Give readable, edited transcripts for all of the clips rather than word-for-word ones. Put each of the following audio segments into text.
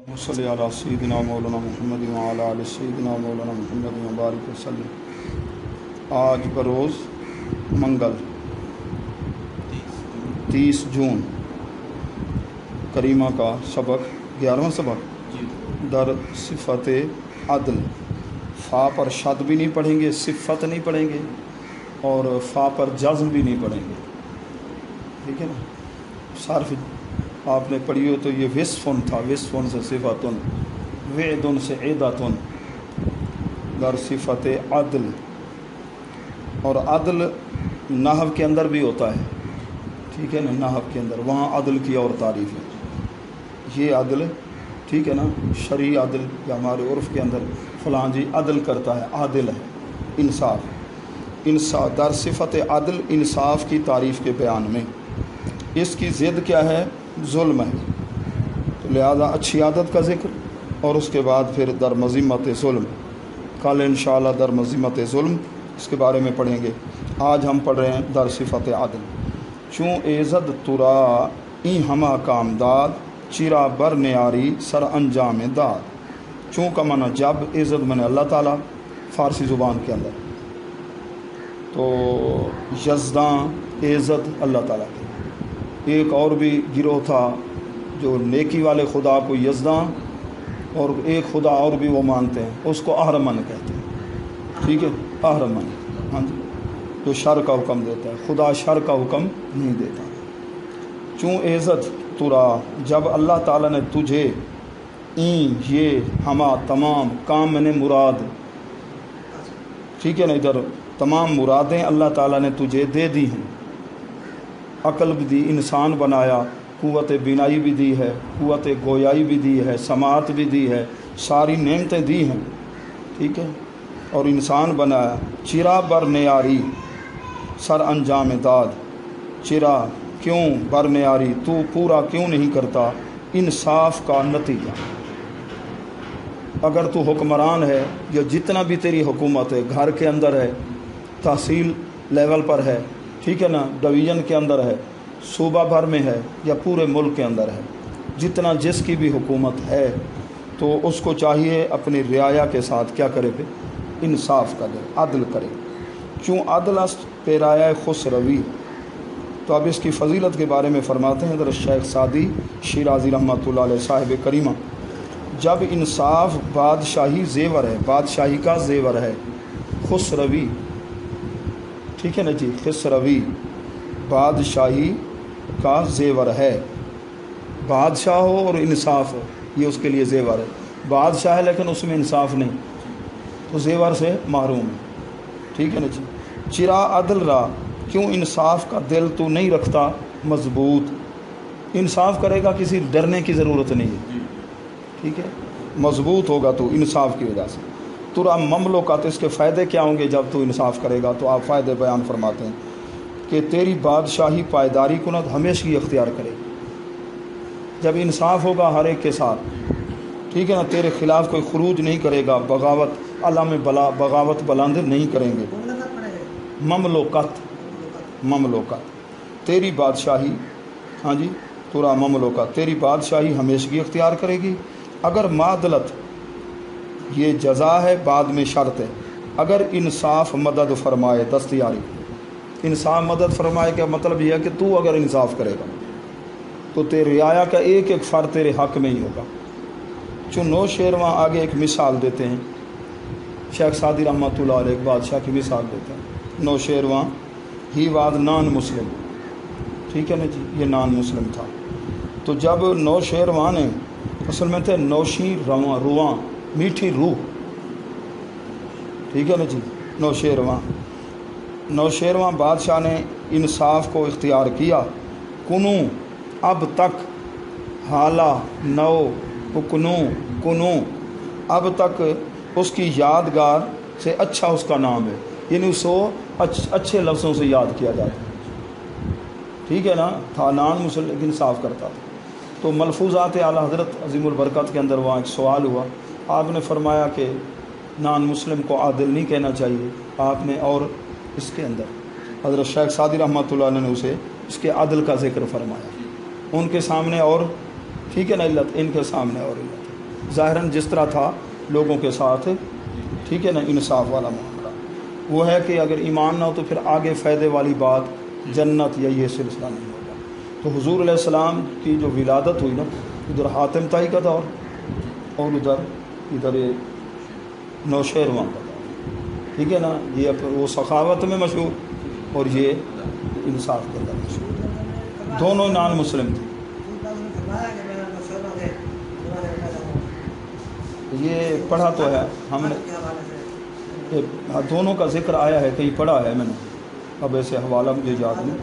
صلی علی سیدنا مولانا محمد وعلی آل سیدنا مولانا محمد وبارک وسلم۔ آج بروز منگل 30 جون کریمہ کا سبق 11واں سبق در صفت عدل۔ فا پر شد بھی نہیں پڑھیں گے، صفت نہیں پڑھیں گے، اور فا پر جزم بھی نہیں پڑھیں گے، ٹھیک ہے نا۔ صرف آپ نے پڑھی ہو تو یہ وصفن تھا، وصفن سے صفتن، وعدن سے عدتن، در صفت عدل۔ اور عدل نحو کے اندر بھی ہوتا ہے، ٹھیک ہے نا، نحو کے اندر وہاں عدل کی اور تعریف ہے۔ یہ عدل، ٹھیک ہے نا، شرعی عدل یا ہمارے عرف کے اندر فلاں جی عدل کرتا ہے، عادل ہے، انصاف در صفت عدل، انصاف کی تعریف کے بیان میں۔ اس کی ضد کیا ہے؟ ظلم ہے، تو لہذا اچھی عادت کا ذکر، اور اس کے بعد پھر در مذمت ظلم۔ کل انشاءاللہ در مذمت ظلم اس کے بارے میں پڑھیں گے۔ آج ہم پڑھ رہے ہیں در صفت عدل۔ چوں ایزد ترا این ہما کام داد، چرا بر نیاری سر انجام داد۔ چوں کا معنی جب، ایزد من اللہ تعالیٰ فارسی زبان کے اندر، تو یزداں ایزد اللہ تعالیٰ کے۔ ایک اور بھی گروہ تھا جو نیکی والے خدا کو یزداں، اور ایک خدا اور بھی وہ مانتے ہیں، اس کو اہرمن کہتے ہیں، ٹھیک ہے، اہرمن، ہاں جی، جو شر کا حکم دیتا ہے، خدا شر کا حکم نہیں دیتا۔ چوں عزت ترا، جب اللہ تعالیٰ نے تجھے، این یہ ہما تمام، کام میں نے مراد، ٹھیک ہے نا، ادھر تمام مرادیں اللہ تعالیٰ نے تجھے دے دی ہیں۔ عقل بھی دی، انسان بنایا، قوت بینائی بھی دی ہے، قوت گویائی بھی دی ہے، سماعت بھی دی ہے، ساری نعمتیں دی ہیں، ٹھیک ہے، اور انسان بنایا۔ چرا بر نیاری سر انجام داد، چرا کیوں، بر نیاری تو پورا کیوں نہیں کرتا انصاف کا نتیجہ۔ اگر تو حکمران ہے، یا جتنا بھی تیری حکومت ہے، گھر کے اندر ہے، تحصیل لیول پر ہے، ٹھیک ہے نا، ڈویژن کے اندر ہے، صوبہ بھر میں ہے، یا پورے ملک کے اندر ہے، جتنا جس کی بھی حکومت ہے، تو اس کو چاہیے اپنی رعایا کے ساتھ کیا کرے؟ پہ انصاف کرے، عدل کرے۔ چوں عدل است پیرایہ خسروی، تو اب اس کی فضیلت کے بارے میں فرماتے ہیں حضرت شیخ سعدی شیرازی رحمۃ اللہ علیہ صاحب کریمہ۔ جب انصاف بادشاہی زیور ہے، بادشاہی کا زیور ہے، خسروی، ٹھیک ہے نا جی، خسروی بادشاہی کا زیور ہے، بادشاہ ہو اور انصاف ہو، یہ اس کے لیے زیور ہے۔ بادشاہ ہے لیکن اس میں انصاف نہیں، تو زیور سے محروم ہے، ٹھیک ہے نا جی۔ چرا عدل را، کیوں انصاف کا دل تو نہیں رکھتا مضبوط۔ انصاف کرے گا، کسی ڈرنے کی ضرورت نہیں ہے، ٹھیک ہے، مضبوط ہوگا تو انصاف کی وجہ سے۔ ترا مملوکات، اس کے فائدے کیا ہوں گے جب تو انصاف کرے گا؟ تو آپ فائدے بیان فرماتے ہیں کہ تیری بادشاہی پائیداری کنت، ہمیشگی اختیار کرے گی جب انصاف ہوگا ہر ایک کے ساتھ، ٹھیک ہے نا، تیرے خلاف کوئی خروج نہیں کرے گا، بغاوت اللہ میں بغاوت بلند نہیں کریں گے۔ مملوکت، مملوکت تیری بادشاہی، ہاں جی، ترا مملوکت تیری بادشاہی ہمیشگی اختیار کرے گی۔ اگر معدلت، یہ جزا ہے، بعد میں شرط ہے، اگر انصاف مدد فرمائے، دستیاری، انصاف مدد فرمائے کا مطلب یہ ہے کہ تو اگر انصاف کرے گا تو تیرے رعایا کا ایک ایک فرد تیرے حق میں ہی ہوگا۔ چون نو شیرواں آگے ایک مثال دیتے ہیں، شیخ سعدی رحمۃ اللہ علیہ ایک بادشاہ کی مثال دیتے ہیں۔ نو شیرواں ہی واد نان مسلم، ٹھیک ہے نا جی، یہ نان مسلم تھا۔ تو جب نو شیرواں نے، اصل میں تھے نوشی رواں، میٹھی روح، ٹھیک ہے نا جی، نوشیرواں بادشاہ نے انصاف کو اختیار کیا۔ کنوں، اب تک، حالہ، نو، کنوں، اب تک اس کی یادگار سے اچھا اس کا نام ہے، یعنی اس کو اچھے لفظوں سے یاد کیا جاتا ہے، ٹھیک ہے نا، تھا نان مسلم لیکن انصاف کرتا تھا۔ تو ملفوظات اعلیٰ حضرت عظیم البرکت کے اندر وہاں ایک سوال ہوا، آپ نے فرمایا کہ نان مسلم کو عادل نہیں کہنا چاہیے، آپ نے اور اس کے اندر حضرت شیخ سعدی رحمۃ اللہ علیہ نے اسے اس کے عدل کا ذکر فرمایا، ان کے سامنے اور، ٹھیک ہے نا، علت ان کے سامنے اور علت۔ ظاہراً جس طرح تھا لوگوں کے ساتھ، ٹھیک ہے نا، انصاف والا معاملہ وہ ہے کہ اگر ایمان نہ ہو تو پھر آگے فائدے والی بات جنت یا یہ سلسلہ نہیں ہوگا۔ تو حضور علیہ السلام کی جو ولادت ہوئی نا، ادھر حاتم طائی کا دور اور ادھر نوشیروان کا دور، ٹھیک ہے نا، یہ وہ سخاوت میں مشہور اور یہ انصاف کے اندر مشہور، دونوں نان مسلم تھے۔ یہ پڑھا تو ہے ہم نے، دونوں کا ذکر آیا ہے، کہیں پڑھا ہے میں نے، اب ایسے حوالہ مجھے یاد نہیں،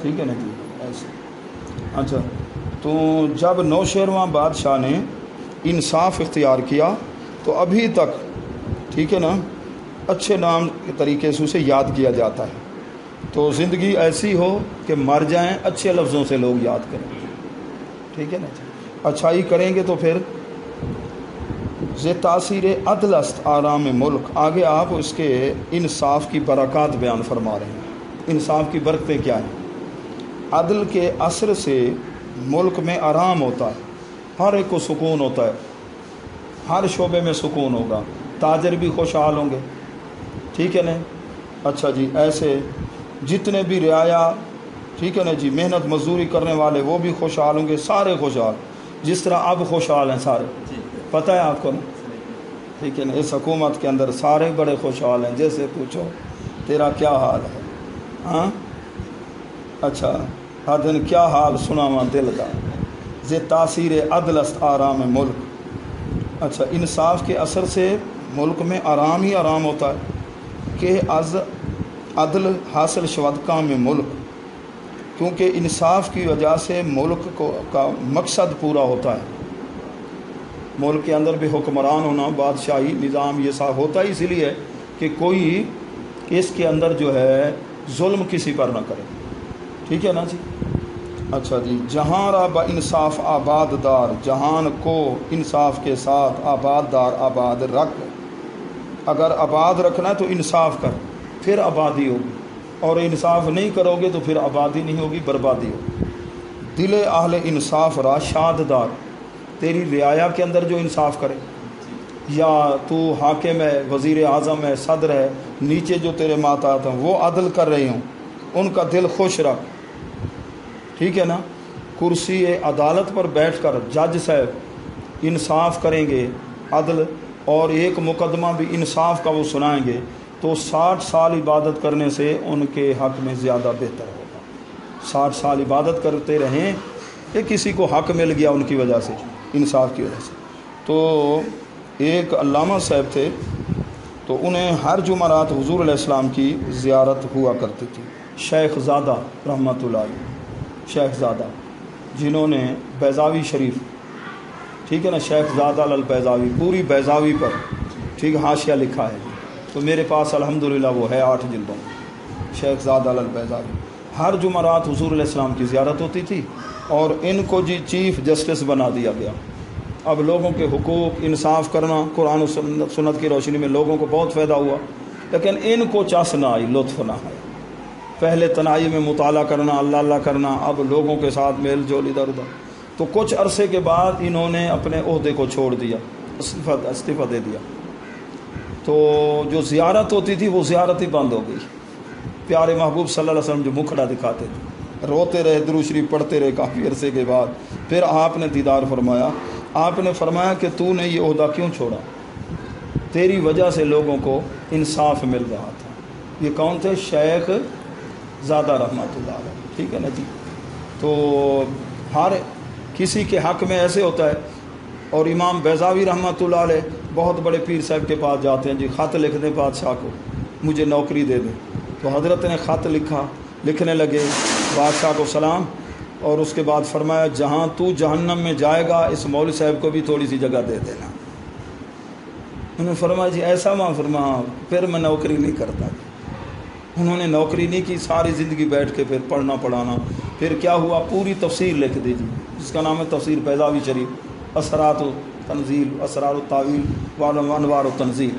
ٹھیک ہے نا جی ایسے۔ اچھا، تو جب نوشیروان بادشاہ نے انصاف اختیار کیا تو ابھی تک، ٹھیک ہے نا، اچھے نام کے طریقے سے اسے یاد کیا جاتا ہے۔ تو زندگی ایسی ہو کہ مر جائیں اچھے لفظوں سے لوگ یاد کریں، ٹھیک ہے نا، اچھائی کریں گے تو پھر تاثیر عدل است آرام ملک۔ آگے آپ اس کے انصاف کی برکات بیان فرما رہے ہیں، انصاف کی برکتیں کیا ہیں؟ عدل کے اثر سے ملک میں آرام ہوتا ہے، ہر ایک کو سکون ہوتا ہے، ہر شعبے میں سکون ہوگا، تاجر بھی خوشحال ہوں گے، ٹھیک ہے نا۔ اچھا جی، ایسے جتنے بھی رعایا، ٹھیک ہے نا جی، محنت مزدوری کرنے والے وہ بھی خوشحال ہوں گے، سارے خوشحال، جس طرح اب خوشحال ہیں سارے، پتہ ہے آپ کو نا، ٹھیک ہے نا، اس حکومت کے اندر سارے بڑے خوشحال ہیں، جیسے پوچھو تیرا کیا حال ہے، ہاں اچھا، ہر دن کیا حال سناواں دل کا، تاثیر عدل است آرام ملک۔ اچھا، انصاف کے اثر سے ملک میں آرام ہی آرام ہوتا ہے کہ از عدل حاصل شود کام ملک، کیونکہ انصاف کی وجہ سے ملک کا مقصد پورا ہوتا ہے۔ ملک کے اندر بھی حکمران ہونا، بادشاہی نظام یہ سب ہوتا ہے اسی لیے کہ کوئی اس کے اندر جو ہے ظلم کسی پر نہ کرے، ٹھیک ہے نا جی۔ اچھا جی، جہاں را با انصاف آباد دار، جہان کو انصاف کے ساتھ آباد دار، آباد رکھ۔ اگر آباد رکھنا ہے تو انصاف کر، پھر آبادی ہوگی، اور انصاف نہیں کرو گے تو پھر آبادی نہیں ہوگی، بربادی ہوگی۔ دل اہل انصاف را شاد دار، تیری رعایا کے اندر جو انصاف کرے، یا تو حاکم ہے، وزیر اعظم ہے، صدر ہے، نیچے جو تیرے ماتحت ہیں وہ عدل کر رہے ہوں، ان کا دل خوش رکھ، ٹھیک ہے نا۔ کرسی عدالت پر بیٹھ کر جج صاحب انصاف کریں گے، عدل، اور ایک مقدمہ بھی انصاف کا وہ سنائیں گے، تو 60 سال عبادت کرنے سے ان کے حق میں زیادہ بہتر ہوگا۔ 60 سال عبادت کرتے رہیں کہ کسی کو حق مل گیا ان کی وجہ سے، انصاف کی وجہ سے۔ تو ایک علامہ صاحب تھے، تو انہیں ہر جمعرات حضور علیہ السلام کی زیارت ہوا کرتی تھی، شیخ زادہ رحمۃ اللہ علیہ، شیخ زادہ جنہوں نے بیضاوی شریف، ٹھیک ہے نا، شیخ زادہ البیضاوی، پوری بیضاوی پر ٹھیک حاشیہ لکھا ہے، تو میرے پاس الحمدللہ وہ ہے 8 جلدوں، شیخ زادہ البیضاوی۔ ہر جمعرات حضور علیہ السلام کی زیارت ہوتی تھی، اور ان کو جی چیف جسٹس بنا دیا گیا۔ اب لوگوں کے حقوق انصاف کرنا، قرآن و سنت کی روشنی میں لوگوں کو بہت فائدہ ہوا، لیکن ان کو چس نہ آئی، لطف نہ آیا۔ پہلے تنہائی میں مطالعہ کرنا، اللہ اللہ کرنا، اب لوگوں کے ساتھ میل جول ادھر ادھر، تو کچھ عرصے کے بعد انہوں نے اپنے عہدے کو چھوڑ دیا، استعفیٰ دے دیا، تو جو زیارت ہوتی تھی وہ زیارت ہی بند ہو گئی۔ پیارے محبوب صلی اللہ علیہ وسلم جو مکھڑا دکھاتے تھے، روتے رہے، درود شریف پڑھتے رہے کافی عرصے کے بعد، پھر آپ نے دیدار فرمایا، آپ نے فرمایا کہ تو نے یہ عہدہ کیوں چھوڑا؟ تیری وجہ سے لوگوں کو انصاف مل رہا تھا۔ یہ کون تھے؟ شیخ زادہ رحمۃ اللہ علیہ، ٹھیک ہے نا جی۔ تو ہر کسی کے حق میں ایسے ہوتا ہے، اور امام بیضاوی رحمۃ اللہ علیہ بہت بڑے پیر صاحب کے پاس جاتے ہیں، جی خط لکھ دیں بادشاہ کو، مجھے نوکری دے دیں۔ تو حضرت نے خط لکھنے لگے بادشاہ کو سلام، اور اس کے بعد فرمایا جہاں تو جہنم میں جائے گا اس مولوی صاحب کو بھی تھوڑی سی جگہ دے دینا۔ انہوں نے فرمایا جی ایسا ماں، فرمایا پھر میں نوکری نہیں کرتا۔ انہوں نے نوکری نہیں کی، ساری زندگی بیٹھ کے پھر پڑھنا پڑھانا، پھر کیا ہوا، پوری تفسیر لکھ دی جی، جس کا نام ہے تفسیر بیضاوی شریف، اسرات و تنزیل، اسرار و تعویل وانوار و تنزیل،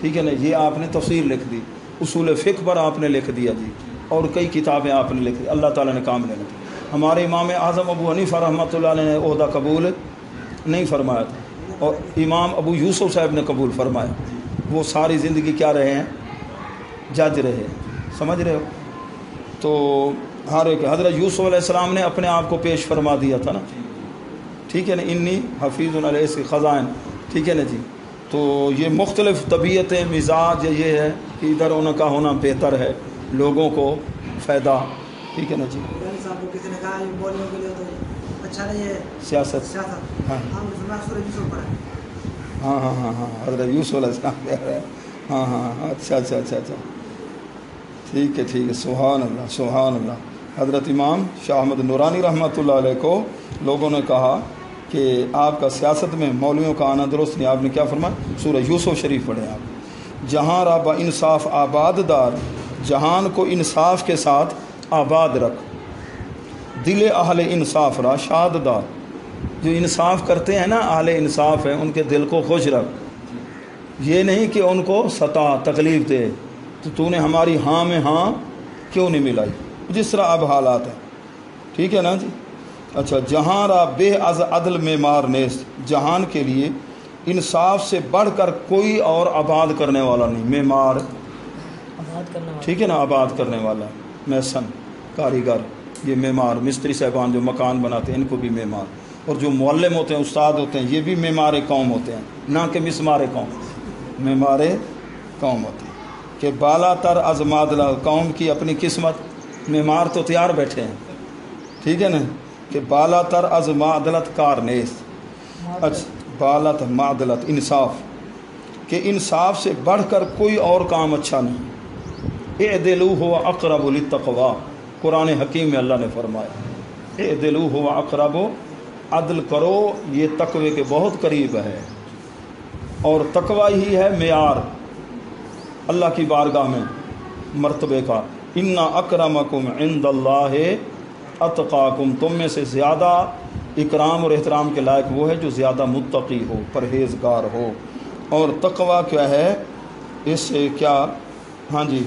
ٹھیک ہے نا، یہ آپ نے تفسیر لکھ دی، اصول فقہ پر آپ نے لکھ دیا جی، اور کئی کتابیں آپ نے لکھ دی، اللہ تعالیٰ نے کام لے لیا۔ ہمارے امام اعظم ابو حنیفہ رحمۃ اللہ علیہ نے عہدہ قبول نہیں فرمایا تھا، اور امام ابو یوسف صاحب نے قبول فرمایا. وہ ساری زندگی کیا رہے ہیں؟ جج رہے ہیں. سمجھ رہے ہو؟ تو ہر ایک حضرت یوسف علیہ السلام نے اپنے آپ کو پیش فرما دیا تھا نا. ٹھیک ہے نا، انی حفیظ علیہ سے خزائن. ٹھیک ہے نا جی. تو یہ مختلف طبیعتیں، مزاج یہ ہے کہ ادھر ان کا ہونا بہتر ہے، لوگوں کو فائدہ. ٹھیک ہے نا جی. صاحب کو کسی نے کہا یہ بولنے کے لیے تو اچھا نہیں ہے سیاست. سیاست. ہاں سورہ یوسف پڑھا. ہاں ہاں ہاں ہاں حضرت یوسف علیہ السلام کہہ رہے ہیں. ہاں ہاں اچھا اچھا اچھا اچھا. ٹھیک ہے ٹھیک ہے. سبحان اللہ سبحان اللہ. حضرت امام شاہ احمد نورانی رحمۃ اللہ علیہ کو لوگوں نے کہا کہ آپ کا سیاست میں مولویوں کا آنا درست نہیں. آپ نے کیا فرمایا؟ سورہ یوسف شریف پڑھیں آپ. جہاں را با انصاف آباد دار، جہان کو انصاف کے ساتھ آباد رکھ، دل اہل انصاف را شاد دار. جو انصاف کرتے ہیں نا، اہل انصاف ہیں، ان کے دل کو خوش رکھ. یہ نہیں کہ ان کو ستا تکلیف دے تو نے ہماری ہاں میں ہاں کیوں نہیں ملائی، جس طرح اب حالات ہیں. ٹھیک ہے نا جی. اچھا. جہاں را بے از عدل معمار نیست، جہان کے لیے انصاف سے بڑھ کر کوئی اور آباد کرنے والا نہیں. معمار، ٹھیک ہے نا، آباد کرنے والا. میسن، کاریگر، یہ معمار، مستری صاحبان جو مکان بناتے ہیں ان کو بھی معمار. اور جو معلم ہوتے ہیں، استاد ہوتے ہیں، یہ بھی معمار قوم ہوتے ہیں، نہ کہ مسمار قوم. معمار قوم ہوتے ہیں کہ بالا تر از مادلہ، قوم کی اپنی قسمت. معمار تو تیار بیٹھے ہیں. ٹھیک ہے نا، کہ بالا تر از معدلت کار نیست. اچھا. بالت معدلت انصاف، کہ انصاف سے بڑھ کر کوئی اور کام اچھا نہیں. اعدلوا هو اقرب للتقوی، قرآن حکیم میں اللہ نے فرمایا اعدلوا هو اقرب، عدل کرو یہ تقوی کے بہت قریب ہے. اور تقوی ہی ہے معیار اللہ کی بارگاہ میں مرتبے کا. ان اکرمکم عند اللہ اتقاکم، تم میں سے زیادہ اکرام اور احترام کے لائق وہ ہے جو زیادہ متقی ہو، پرہیزگار ہو. اور تقوی کیا ہے؟ اس سے کیا ہاں جی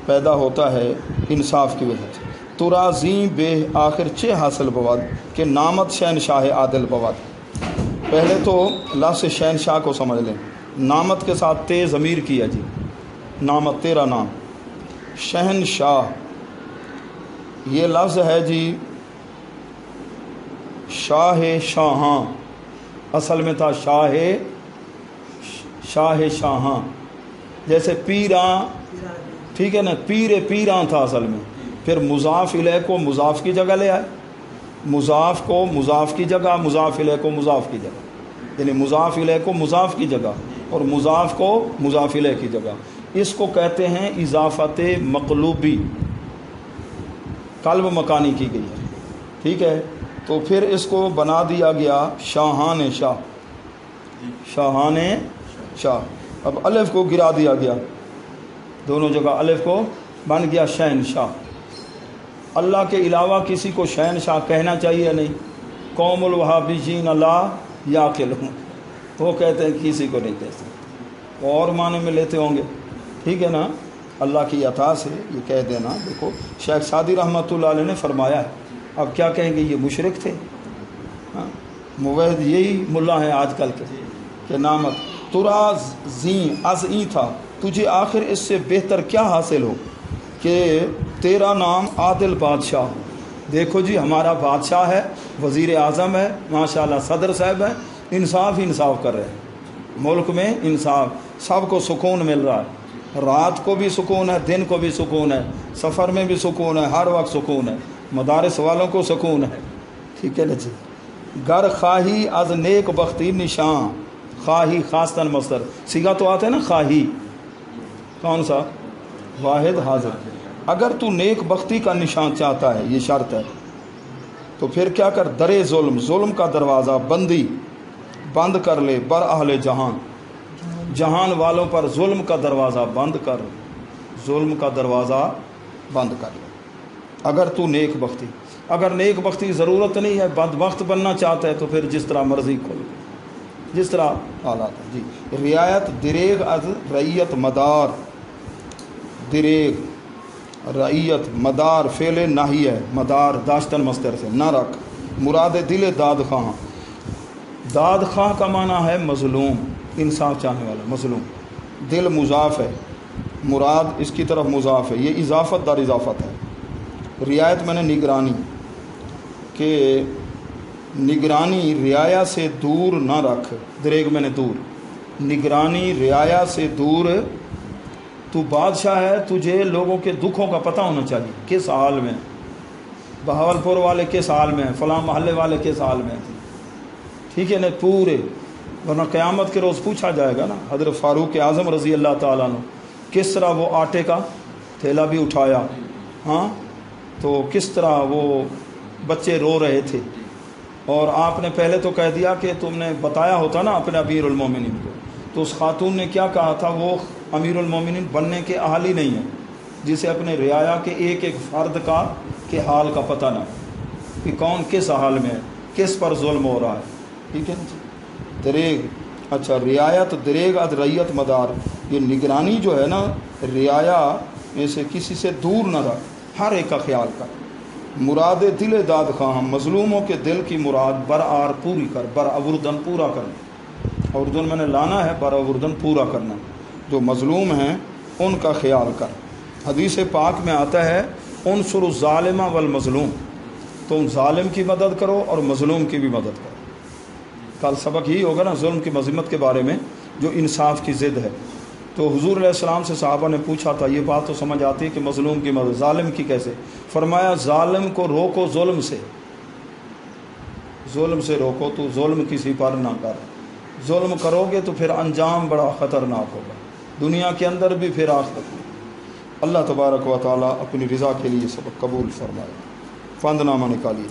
پیدا ہوتا ہے؟ انصاف کی وجہ سے. ترازیں بے آخر چے حاصل بود کہ نامت شہنشاہ عادل بود. پہلے تو لفظ شہنشاہ کو سمجھ لیں. نامت کے ساتھ تے ضمیر کیا جی. نامت تیرا نام. شہنشاہ یہ لفظ ہے جی شاہ شاہاں، اصل میں تھا شاہ شاہاں. جیسے پیراں، ٹھیک ہے نا، پیراں تھا اصل میں. پھر مضاف الیہ کو مضاف کی جگہ لے آئے، مضاف کو مضاف کی جگہ، مضاف الیہ کو مضاف کی جگہ. یعنی مضاف الیہ کو مضاف کی جگہ اور مضاف کو مضاف الیہ کی جگہ. اس کو کہتے ہیں اضافت مقلوبی، قلب مکانی کی گئی ہے. ٹھیک ہے. تو پھر اس کو بنا دیا گیا شاہان شاہ، شاہان شاہ. اب الف کو گرا دیا گیا، دونوں جگہ الف کو بن گیا شہنشاہ. اللہ کے علاوہ کسی کو شہنشاہ کہنا چاہیے نہیں. قوم الوہابیین اللہ یعقلون، وہ کہتے ہیں کسی کو نہیں کہتے، اور معنی میں لیتے ہوں گے. ٹھیک ہے نا. اللہ کی عطا سے یہ کہہ دینا. دیکھو شیخ سعدی رحمۃ اللہ علیہ نے فرمایا ہے. اب کیا کہیں گے؟ یہ مشرک تھے. ہاں، موحد یہی ملا ہیں آج کل کے کہ نامت تراز زیں از ای تھا، تجھے آخر اس سے بہتر کیا حاصل ہو کہ تیرا نام عادل بادشاہ ہو. دیکھو جی ہمارا بادشاہ ہے، وزیر اعظم ہے، ماشاءاللہ صدر صاحب ہے، انصاف ہی انصاف کر رہے ہیں. ملک میں انصاف، سب کو سکون مل رہا ہے. رات کو بھی سکون ہے، دن کو بھی سکون ہے، سفر میں بھی سکون ہے، ہر وقت سکون ہے. مدارس والوں کو سکون ہے. ٹھیک ہے نا جی. گر خواہی از نیک بختی نشان، خواہی خاصتاً مصدر سیگا تو آتا ہے نا. خواہی کون سا؟ واحد حاضر. اگر تو نیک بختی کا نشان چاہتا ہے، یہ شرط ہے، تو پھر کیا کر؟ درے ظلم، ظلم کا دروازہ بند کر لے. بر اہل جہان، جہان والوں پر ظلم کا دروازہ بند کر، ظلم کا دروازہ بند کر لے. اگر تو نیک بختی، اگر نیک بختی ضرورت نہیں ہے، بدبخت بننا چاہتا ہے، تو پھر جس طرح مرضی کھول، جس طرح حالات ہیں جی. رعایت دریغ از رعیت مدار، دریغ رعیت مدار فعل ناہی ہے، مدار داشتن مصدر سے نہ رکھ. مراد دل داد خواہاں، داد خواہ کا معنی ہے مظلوم، انصاف چاہنے والا مظلوم. دل مضاف ہے، مراد اس کی طرف مضاف ہے، یہ اضافت در اضافت ہے. رعایت میں نے نگرانی، کہ نگرانی رعایا سے دور نہ رکھ، دریگ میں نے دور، نگرانی رعایا سے دور. تو بادشاہ ہے، تجھے لوگوں کے دکھوں کا پتہ ہونا چاہیے، کس حال میں، بہاولپور والے کس حال میں ہیں، فلاں محلے والے کس حال میں ہیں، ٹھیک ہے نا، پورے، ورنہ قیامت کے روز پوچھا جائے گا نا. حضرت فاروق اعظم رضی اللہ تعالیٰ عنہ کس طرح وہ آٹے کا تھیلا بھی اٹھایا، ہاں، تو کس طرح وہ بچے رو رہے تھے، اور آپ نے پہلے تو کہہ دیا کہ تم نے بتایا ہوتا نا اپنے امیر المومنین کو، تو اس خاتون نے کیا کہا تھا، وہ امیر المومنین بننے کے اہل ہی نہیں ہے جسے اپنے رعایا کے ایک ایک فرد کا کہ حال کا پتہ نہ کہ کون کس حال میں ہے، کس پر ظلم ہو رہا ہے. ٹھیک ہے نا جی. دریگ، اچھا، رعایت دریگ اد ریت مدار، یہ نگرانی جو ہے نا، رعایا میں سے کسی سے دور نہ رکھ، ہر ایک کا خیال کر. مراد دل داد خواہ، مظلوموں کے دل کی مراد برآر پوری کر، برآوردن پورا کرنا، اردن میں نے لانا ہے، برآوردن پورا کرنا، جو مظلوم ہیں ان کا خیال کر. حدیث پاک میں آتا ہے انصر الظالم والمظلوم، تم ظالم کی مدد کرو اور مظلوم کی بھی مدد کرو. کل سبق یہی ہوگا نا ظلم کی مذمت کے بارے میں، جو انصاف کی ضد ہے. تو حضور علیہ السلام سے صحابہ نے پوچھا تھا، یہ بات تو سمجھ آتی ہے کہ مظلوم کی مدد، ظالم کی کیسے؟ فرمایا ظالم کو روکو ظلم سے، ظلم سے روکو، تو ظلم کسی پر نہ کر. ظلم کرو گے تو پھر انجام بڑا خطرناک ہوگا، دنیا کے اندر بھی پھر آخرت میں. اللہ تبارک و تعالیٰ اپنی رضا کے لیے سبق قبول فرمائے. فند نامہ نکالیے.